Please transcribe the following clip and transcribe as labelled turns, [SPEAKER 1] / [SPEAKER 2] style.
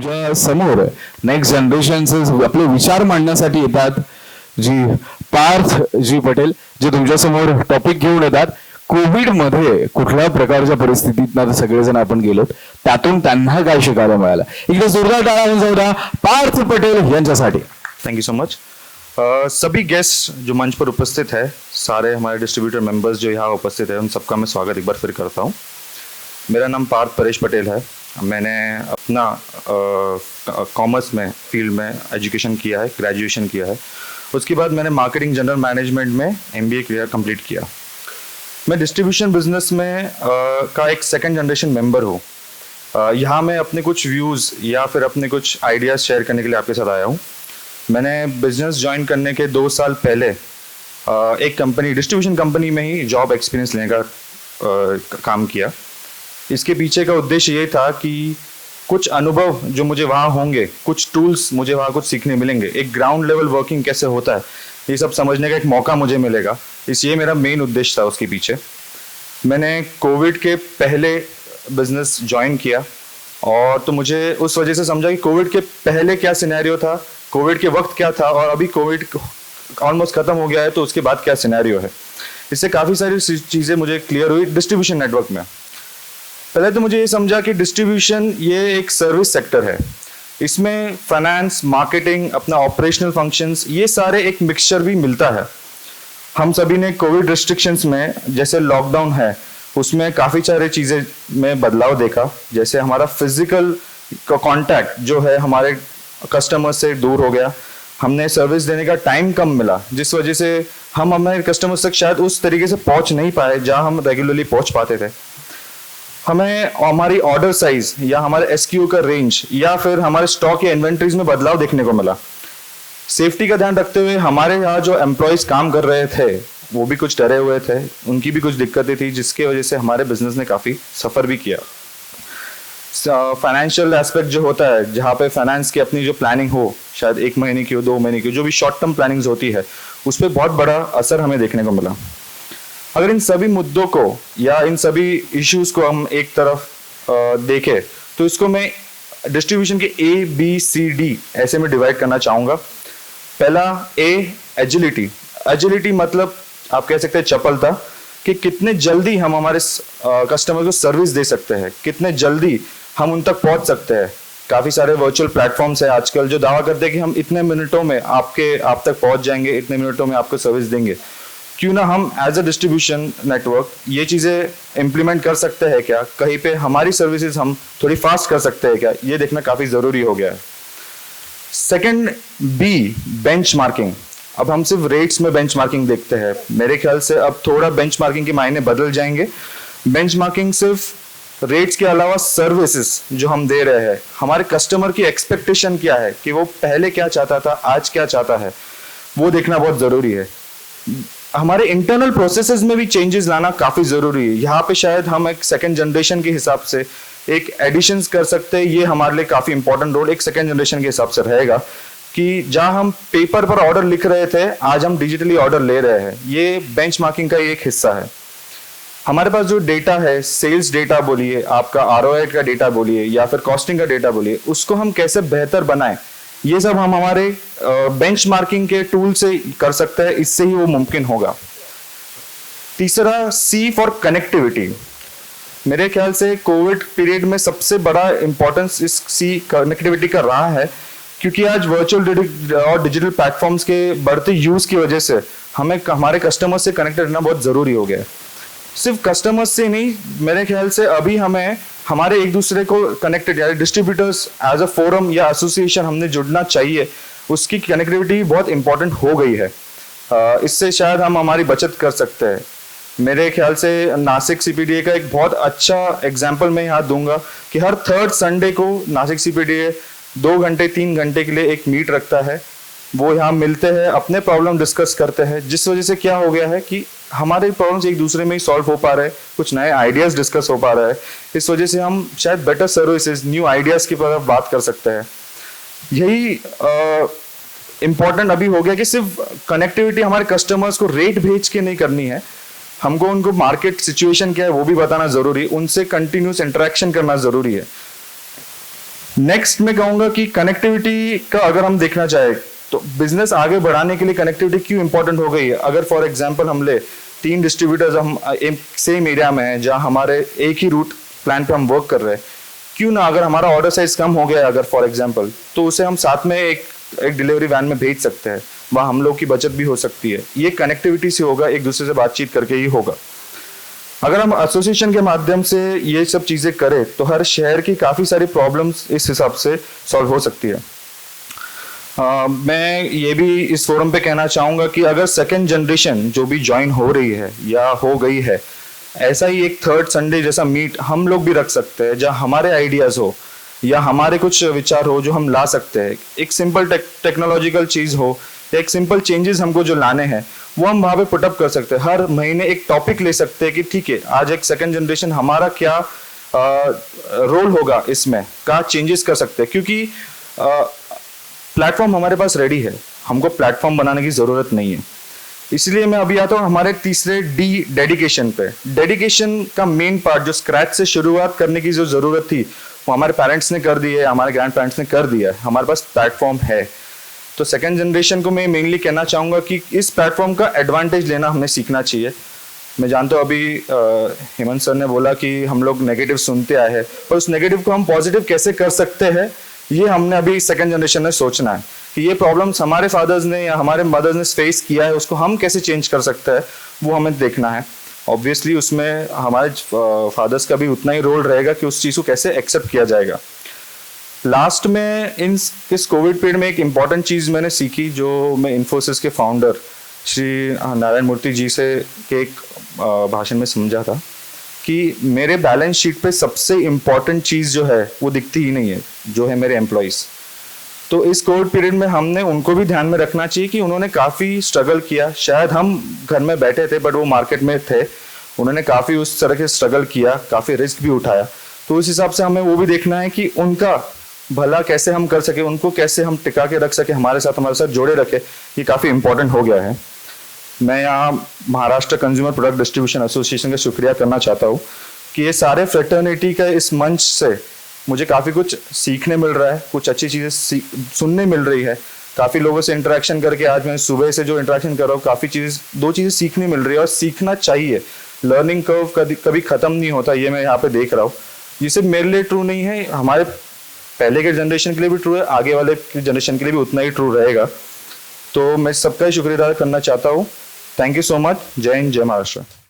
[SPEAKER 1] तुमच्या समोर नेक्स्ट जनरेशनचे आपले विचार मांडण्यासाठी येतात जी पार्थ जी पटेल, जे तुमच्या समोर टॉपिक घेऊन येतात. कोविड मध्ये कुठल्या प्रकारच्या परिस्थितीत सगळेजण आपण गेलो, त्यातून त्यांना काय शिकायला मिळालं. इकडे जोरदार टाळ्या जाऊ द्या पार्थ पटेल यांच्यासाठी.
[SPEAKER 2] Thank you so much. सभी गेस्ट जो मंच पर उपस्थित है, सारे हमारे डिस्ट्रीब्यूटर मेंबर्स जो यहाँ उपस्थित है, उन सबका मैं स्वागत एक बार फिर करता हूँ. मेरा नाम पार्थ परेश पटेल है. मैंने अपना कॉमर्स में फील्ड में एजुकेशन किया है, ग्रेजुएशन किया है. उसके बाद मैंने मार्केटिंग जनरल मैनेजमेंट में MBA कंप्लीट किया. मैं डिस्ट्रीब्यूशन बिजनेस में का एक सेकंड जनरेशन मेंबर हूँ. यहाँ मैं अपने कुछ व्यूज़ या फिर अपने कुछ आइडियाज़ शेयर करने के लिए आपके साथ आया हूँ. मैंने बिजनेस ज्वाइन करने के 2 साल पहले एक कंपनी, डिस्ट्रीब्यूशन कंपनी में ही जॉब एक्सपीरियंस लेने का काम किया. इसके पीछे का उद्देश्य ये था कि कुछ अनुभव जो मुझे वहाँ होंगे, कुछ टूल्स मुझे वहाँ कुछ सीखने मिलेंगे, एक ग्राउंड लेवल वर्किंग कैसे होता है, ये सब समझने का एक मौका मुझे मिलेगा. इसलिए मेरा मेन उद्देश्य था उसके पीछे. मैंने कोविड के पहले बिजनेस ज्वाइन किया और तो मुझे उस वजह से समझा कि कोविड के पहले क्या सिनेरियो था, कोविड के वक्त क्या था और अभी कोविड ऑलमोस्ट खत्म हो गया है तो उसके बाद क्या सिनेरियो है. इससे काफ़ी सारी चीज़ें मुझे क्लियर हुई डिस्ट्रीब्यूशन नेटवर्क में. पहले तो मुझे ये समझा कि डिस्ट्रीब्यूशन ये एक सर्विस सेक्टर है. इसमें फाइनेंस, मार्केटिंग, अपना ऑपरेशनल फंक्शंस, ये सारे एक मिक्सचर भी मिलता है. हम सभी ने कोविड रिस्ट्रिक्शंस में, जैसे लॉकडाउन है, उसमें काफ़ी सारे चीज़ें में बदलाव देखा. जैसे हमारा फिजिकल का कॉन्टैक्ट जो है हमारे कस्टमर से दूर हो गया. हमने सर्विस देने का टाइम कम मिला, जिस वजह से हम हमारे कस्टमर्स तक शायद उस तरीके से पहुंच नहीं पाए जहां हम रेगुलरली पहुंच पाते थे. हमें हमारी ऑर्डर साइज या हमारे SKU का रेंज या फिर हमारे स्टॉक या इन्वेंट्रीज में बदलाव देखने को मिला. सेफ्टी का ध्यान रखते हुए हमारे यहाँ जो एम्प्लॉयज काम कर रहे थे वो भी कुछ डरे हुए थे, उनकी भी कुछ दिक्कतें थी, जिसके वजह से हमारे बिजनेस ने काफ़ी सफ़र भी किया. फाइनेंशियल एस्पेक्ट जो होता है, जहाँ पे फाइनेंस की अपनी जो प्लानिंग हो, शायद 1 महीने की हो, 2 महीने की हो, जो भी शॉर्ट टर्म प्लानिंग्स होती है, उस पर बहुत बड़ा असर हमें देखने को मिला. अगर इन सभी मुद्दों को या इन सभी इश्यूज को हम एक तरफ देखें तो इसको मैं डिस्ट्रीब्यूशन के ABCD ऐसे में डिवाइड करना चाहूँगा. पहला A, एजिलिटी. एजिलिटी मतलब आप कह सकते हैं चपलता, कि कितने जल्दी हम हमारे कस्टमर को सर्विस दे सकते हैं, कितने जल्दी हम उन तक पहुंच सकते हैं. काफ़ी सारे वर्चुअल प्लेटफॉर्म्स हैं आजकल जो दावा करते हैं कि हम इतने मिनटों में आप तक पहुंच जाएंगे, इतने मिनटों में आपको सर्विस देंगे. क्यों ना हम एज अ डिस्ट्रीब्यूशन नेटवर्क ये चीज़ें इम्प्लीमेंट कर सकते हैं क्या, कहीं पे हमारी सर्विसेज हम थोड़ी फास्ट कर सकते हैं क्या, ये देखना काफ़ी ज़रूरी हो गया है. Second B, benchmarking. अब हम सिर्फ रेट्स में बेंचमार्किंग देखते हैं. मेरे ख्याल से अब थोड़ा बेंचमार्किंग के मायने बदल जाएंगे. बेंचमार्किंग सिर्फ रेट्स के अलावा सर्विसेज जो हम दे रहे हैं, हमारे कस्टमर की एक्सपेक्टेशन क्या है, कि वो पहले क्या चाहता था, आज क्या चाहता है, वो देखना बहुत ज़रूरी है. हमारे इंटरनल प्रोसेसेस में भी चेंजेस लाना काफ़ी ज़रूरी है. यहाँ पे शायद हम एक सेकेंड जनरेशन के हिसाब से एक एडिशंस कर सकते हैं. ये हमारे लिए काफ़ी इंपॉर्टेंट रोल एक सेकेंड जनरेशन के हिसाब से रहेगा, कि जहाँ हम पेपर पर ऑर्डर लिख रहे थे, आज हम डिजिटली ऑर्डर ले रहे हैं. ये बेंचमार्किंग का एक हिस्सा है. हमारे पास जो डेटा है, सेल्स डेटा बोलिए, आपका ROI का डेटा बोलिए या फिर कॉस्टिंग का डेटा बोलिए, उसको हम कैसे बेहतर बनाएं, ये सब हम हमारे बेंचमार्किंग के टूल से कर सकते हैं. इससे ही वो मुमकिन होगा. तीसरा C फॉर कनेक्टिविटी. मेरे ख्याल से कोविड पीरियड में सबसे बड़ा इंपॉर्टेंस इस C कनेक्टिविटी का रहा है, क्योंकि आज वर्चुअल और डिजिटल प्लेटफॉर्म्स के बढ़ते यूज की वजह से हमें हमारे कस्टमर से कनेक्टेड रहना बहुत ज़रूरी हो गया है. सिर्फ कस्टमर्स से नहीं, मेरे ख्याल से अभी हमें हमारे एक दूसरे को कनेक्टेड या डिस्ट्रीब्यूटर्स एज अ फोरम या एसोसिएशन हमने जुड़ना चाहिए. उसकी कनेक्टिविटी बहुत इंपॉर्टेंट हो गई है. इससे शायद हम हमारी बचत कर सकते हैं. मेरे ख्याल से नासिक CPDA का एक बहुत अच्छा एग्जाम्पल मैं यहाँ दूंगा, कि हर 3rd संडे को नासिक CPDA 2 घंटे 3 घंटे के लिए एक मीट रखता है. वो यहाँ मिलते हैं, अपने प्रॉब्लम डिस्कस करते हैं, जिस वजह से क्या हो गया है कि हमारे प्रॉब्लम्स एक दूसरे में ही सॉल्व हो पा रहे हैं, कुछ नए आइडियाज़ डिस्कस हो पा रहे हैं. इस वजह से हम शायद बेटर सर्विसेज, न्यू आइडियाज़ की तरफ बात कर सकते हैं. यही इम्पॉर्टेंट अभी हो गया कि सिर्फ कनेक्टिविटी हमारे कस्टमर्स को रेट भेज के नहीं करनी है, हमको उनको मार्केट सिचुएशन क्या है वो भी बताना ज़रूरी है, उनसे कंटिन्यूस इंटरेक्शन करना ज़रूरी है. नेक्स्ट मैं कहूंगा कि कनेक्टिविटी का अगर हम देखना चाहे तो बिजनेस आगे बढ़ाने के लिए कनेक्टिविटी क्यों इंपॉर्टेंट हो गई है। अगर फॉर एग्जांपल हम ले 3 डिस्ट्रीब्यूटर्स हम एक सेम एरिया में हैं जहां हमारे एक ही रूट प्लान पे हम वर्क कर रहे हैं, क्यों ना अगर हमारा ऑर्डर साइज कम हो गया अगर फॉर एग्जांपल, तो उसे हम साथ में एक डिलीवरी वैन में भेज सकते हैं, वहाँ हम लोग की बचत भी हो सकती है। ये कनेक्टिविटी से होगा, एक दूसरे से बातचीत करके ही होगा। अगर हम एसोसिएशन के माध्यम से ये सब चीजें करें तो हर शहर की काफी सारी प्रॉब्लम्स इस हिसाब से सॉल्व हो सकती है। मैं ये भी इस फोरम पे कहना चाहूंगा कि अगर सेकेंड जनरेशन जो भी ज्वाइन हो रही है या हो गई है, ऐसा ही एक थर्ड संडे जैसा मीट हम लोग भी रख सकते हैं जहाँ हमारे आइडियाज हो या हमारे कुछ विचार हो जो हम ला सकते हैं। एक सिंपल टेक्नोलॉजिकल चीज हो या एक सिंपल चेंजेस हमको जो लाने हैं वो हम वहाँ पे पुटअप कर सकते हैं। हर महीने एक टॉपिक ले सकते हैं कि ठीक है आज एक सेकेंड जनरेशन हमारा क्या रोल होगा, इसमें क्या चेंजेस कर सकते हैं, क्योंकि प्लेटफॉर्म हमारे पास रेडी है, हमको प्लेटफॉर्म बनाने की जरूरत नहीं है। इसलिए मैं अभी आता हूँ हमारे तीसरे डी, डेडिकेशन पे। डेडिकेशन का मेन पार्ट जो स्क्रैच से शुरुआत करने की जो जरूरत थी वो हमारे पेरेंट्स ने कर दी है, हमारे ग्रैंड पेरेंट्स ने कर दिया है, हमारे पास प्लेटफॉर्म है। तो सेकेंड जनरेशन को मैं मेनली कहना चाहूंगा कि इस प्लेटफॉर्म का एडवांटेज लेना हमें सीखना चाहिए। मैं जानता हूँ अभी हेमंत सर ने बोला कि हम लोग नेगेटिव सुनते आए हैं, पर उस नेगेटिव को हम पॉजिटिव कैसे कर सकते हैं ये हमने अभी सेकेंड जनरेशन ने सोचना है कि ये प्रॉब्लम्स हमारे फादर्स ने या हमारे मदर्स ने फेस किया है, उसको हम कैसे चेंज कर सकते हैं वो हमें देखना है। ऑब्वियसली उसमें हमारे फादर्स का भी उतना ही रोल रहेगा कि उस चीज़ को कैसे एक्सेप्ट किया जाएगा। लास्ट में इस कोविड पीरियड में एक इम्पॉर्टेंट चीज़ मैंने सीखी जो मैं इन्फोसिस के फाउंडर श्री नारायण मूर्ति जी से के एक भाषण में समझा था कि मेरे बैलेंस शीट पे सबसे इम्पॉर्टेंट चीज़ जो है वो दिखती ही नहीं है, जो है मेरे एम्प्लॉयज़। तो इस कोविड पीरियड में हमने उनको भी ध्यान में रखना चाहिए कि उन्होंने काफ़ी स्ट्रगल किया। शायद हम घर में बैठे थे बट वो मार्केट में थे, उन्होंने काफ़ी उस तरह के स्ट्रगल किया, काफ़ी रिस्क भी उठाया। तो उस हिसाब से हमें वो भी देखना है कि उनका भला कैसे हम कर सके, उनको कैसे हम टिका के रख सके, हमारे साथ जोड़े रखे, ये काफ़ी इंपॉर्टेंट हो गया है। मैं यहाँ Maharashtra consumer product distribution association का शुक्रिया करना चाहता हूँ कि ये सारे फ्रेटर्निटी का इस मंच से मुझे काफ़ी कुछ सीखने मिल रहा है, कुछ अच्छी चीज़ें सुनने मिल रही है। काफ़ी लोगों से इंटरेक्शन करके आज मैं सुबह से जो इंटरेक्शन कर रहा हूँ काफ़ी दो चीज़ें सीखने मिल रही है और सीखना चाहिए। लर्निंग कर्व कभी ख़त्म नहीं होता, ये मैं यहाँ पे देख रहा हूँ। ये सिर्फ मेरे लिए ट्रू नहीं है, हमारे पहले के जनरेशन के लिए भी ट्रू है, आगे वाले जनरेशन के लिए भी उतना ही ट्रू रहेगा। तो मैं सबका ही शुक्रिया अदा करना चाहता हूँ। Thank you so much. जय हिंद, जय महाराष्ट्र।